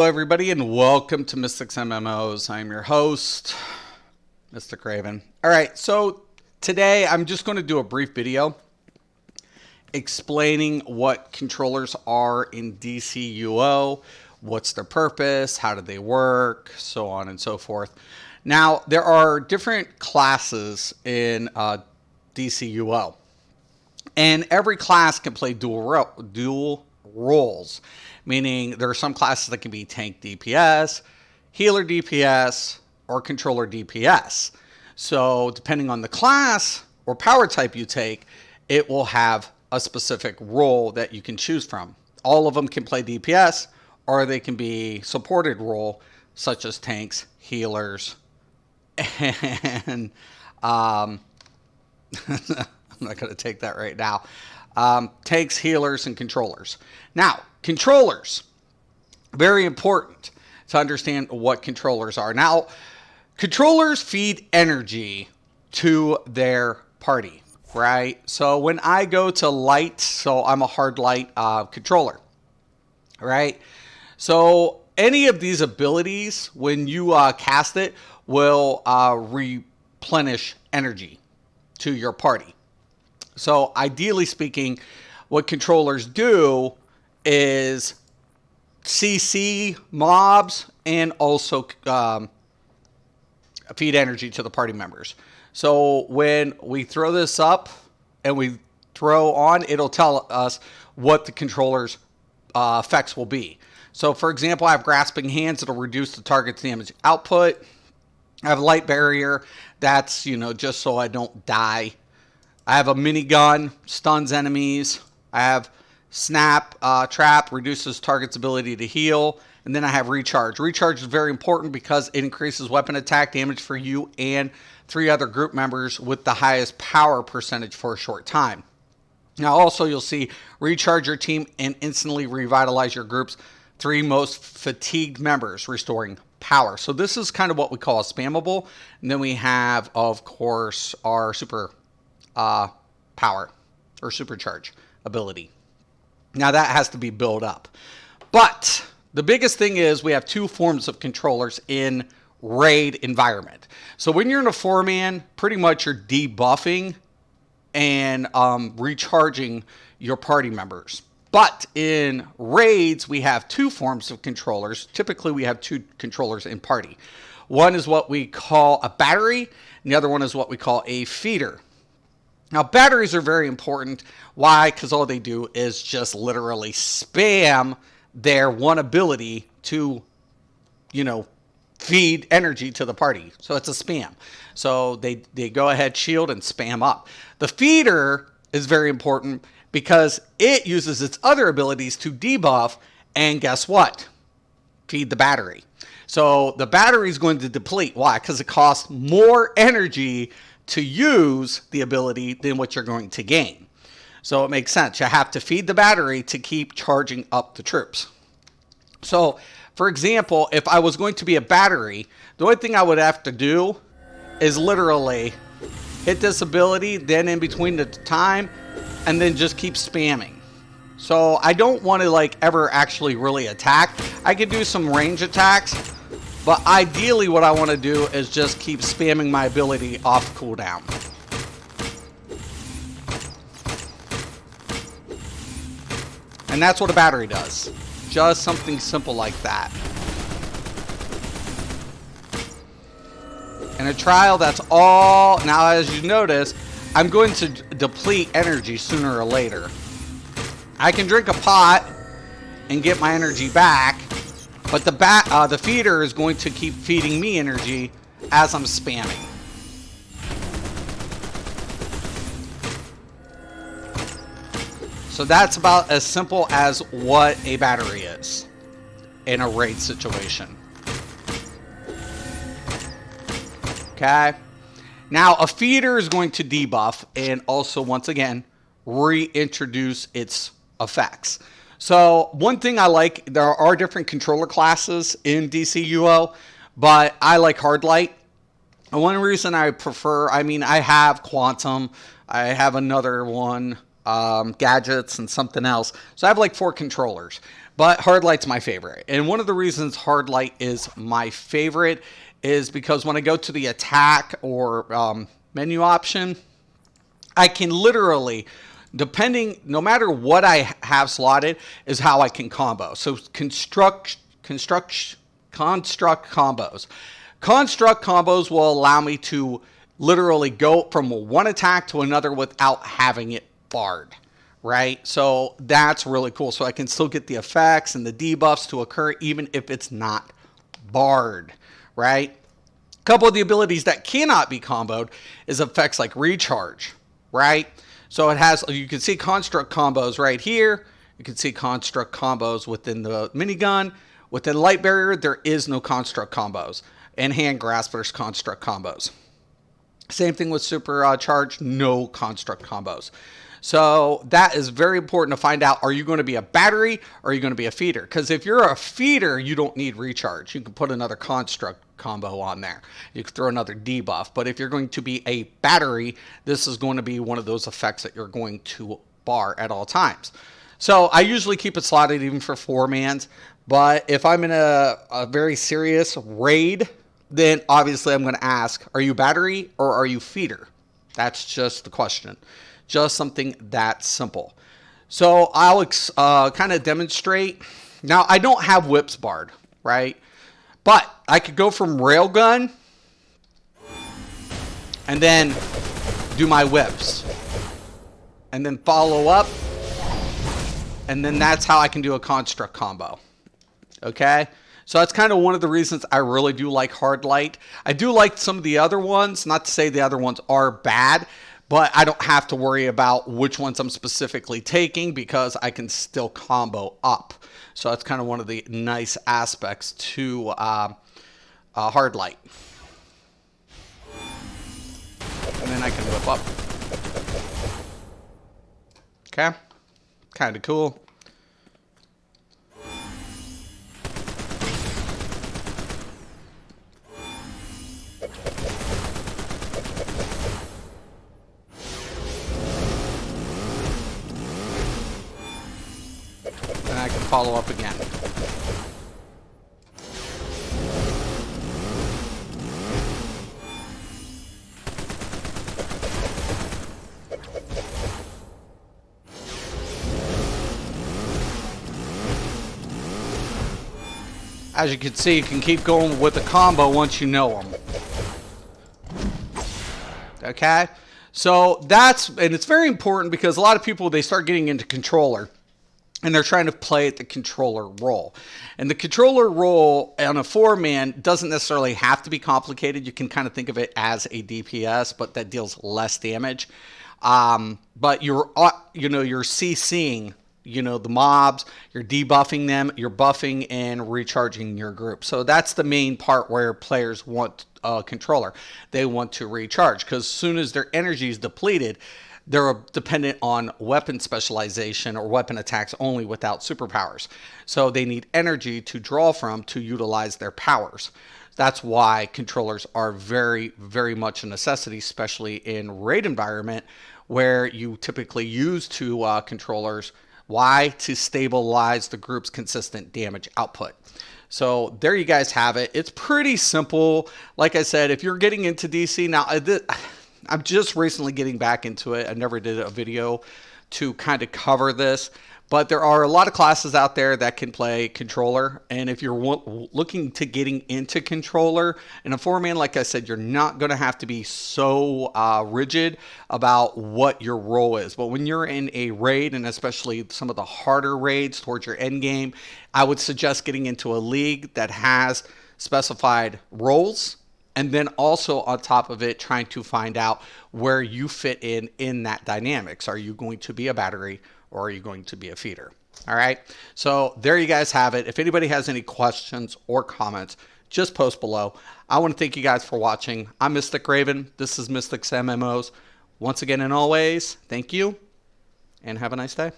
Hello, everybody, and welcome to Mystics MMOs. I'm your host, Mystic Raven. All right, so today I'm just going to do a brief video explaining what controllers are in DCUO, what's their purpose, how do they work, so on and so forth. Now, there are different classes in DCUO, and every class can play dual roles, meaning there are some classes that can be tank DPS, healer DPS, or controller DPS. So depending on the class or power type you take, it will have a specific role that you can choose from. All of them can play DPS, or they can be supported role, such as tanks, healers, and I'm not going to take that right now. Tanks, healers, and controllers. Now, controllers, very important to understand what controllers are. Now, controllers feed energy to their party, right? So when I go to light, so I'm a hard light controller, right? So any of these abilities, when you cast it, will replenish energy to your party. So ideally speaking, what controllers do is CC mobs and also feed energy to the party members. So when we throw this up and we throw on, it'll tell us what the controller's effects will be. So for example, I have Grasping Hands. It'll reduce the target's damage output. I have Light Barrier. That's, just so I don't die. I have a minigun, stuns enemies. I have Snap, Trap, reduces target's ability to heal. And then I have Recharge. Recharge is very important because it increases weapon attack damage for you and 3 other group members with the highest power percentage for a short time. Now also you'll see Recharge your team and instantly revitalize your group's 3 most fatigued members, restoring power. So this is kind of what we call a spammable. And then we have, of course, our super power or supercharge ability. Now that has to be built up. But the biggest thing is we have 2 forms of controllers in raid environment. So when you're in a 4-man, pretty much you're debuffing and recharging your party members. But in raids, we have 2 forms of controllers. Typically, we have 2 controllers in party. One is what we call a battery, and the other one is what we call a feeder. Now, batteries are very important. Why? Because all they do is just literally spam their one ability to, feed energy to the party. So it's a spam. So they go ahead, shield, and spam up. The feeder is very important because it uses its other abilities to debuff, and guess what? Feed the battery. So the battery is going to deplete. Why? Because it costs more energy to use the ability than what you're going to gain. So it makes sense. You have to feed the battery to keep charging up the troops. So, for example, if I was going to be a battery, the only thing I would have to do is literally hit this ability, then in between the time, and then just keep spamming. So I don't want to ever actually really attack. I could do some range attacks, but ideally what I want to do is just keep spamming my ability off cooldown. And that's what a battery does. Just something simple like that. In a trial, that's all. Now, as you notice, I'm going to deplete energy sooner or later. I can drink a pot and get my energy back, but the feeder is going to keep feeding me energy as I'm spamming. So that's about as simple as what a battery is in a raid situation. Okay. Now a feeder is going to debuff and also once again reintroduce its effects. So one thing I like, there are different controller classes in DCUO, but I like hard light. And one reason I prefer, I have Quantum, I have another one, gadgets and something else. So I have like 4 controllers. But hard light's my favorite. And one of the reasons hard light is my favorite is because when I go to the attack or menu option, I can literally, no matter what I have slotted, is how I can combo. So construct combos. Construct combos will allow me to literally go from one attack to another without having it barred, right? So that's really cool. So I can still get the effects and the debuffs to occur even if it's not barred, right? A couple of the abilities that cannot be comboed is effects like recharge, right? So it has, you can see construct combos right here. You can see construct combos within the minigun. Within light barrier, there is no construct combos. And hand grasp, there's construct combos. Same thing with supercharge, no construct combos. So that is very important to find out. Are you going to be a battery or are you going to be a feeder? Because if you're a feeder, you don't need recharge. You can put another construct combo on there. You can throw another debuff. But if you're going to be a battery, this is going to be one of those effects that you're going to bar at all times. So I usually keep it slotted even for 4-mans. But if I'm in a very serious raid, then obviously I'm going to ask, are you battery or are you feeder? That's just the question. Just something that simple. So I'll kind of demonstrate. Now, I don't have whips barred, right? But I could go from railgun and then do my whips. And then follow up. And then that's how I can do a construct combo. Okay? So that's kind of one of the reasons I really do like hard light. I do like some of the other ones. Not to say the other ones are bad, but I don't have to worry about which ones I'm specifically taking because I can still combo up. So that's kind of one of the nice aspects to hard light. And then I can whip up. Okay? Kind of cool. And I can follow up again. As you can see, you can keep going with the combo once you know them. Okay? So that's, and it's very important because a lot of people, they start getting into controller and they're trying to play at the controller role. And the controller role on a 4-man doesn't necessarily have to be complicated. You can kind of think of it as a DPS, but that deals less damage. But you're CCing, the mobs, you're debuffing them, you're buffing and recharging your group. So that's the main part where players want a controller. They want to recharge because as soon as their energy is depleted, they're dependent on weapon specialization or weapon attacks only without superpowers. So they need energy to draw from to utilize their powers. That's why controllers are very, very much a necessity, especially in raid environment where you typically use two controllers. Why? To stabilize the group's consistent damage output. So there you guys have it. It's pretty simple. Like I said, if you're getting into DC now, I'm just recently getting back into it. I never did a video to kind of cover this, but there are a lot of classes out there that can play controller. And if you're looking to getting into controller in a 4-man, like I said, you're not going to have to be so rigid about what your role is. But when you're in a raid, and especially some of the harder raids towards your end game, I would suggest getting into a league that has specified roles. And then also on top of it, trying to find out where you fit in that dynamics. Are you going to be a battery or are you going to be a feeder? All right. So there you guys have it. If anybody has any questions or comments, just post below. I want to thank you guys for watching. I'm Mystic Raven. This is Mystic's MMOs. Once again and always, thank you and have a nice day.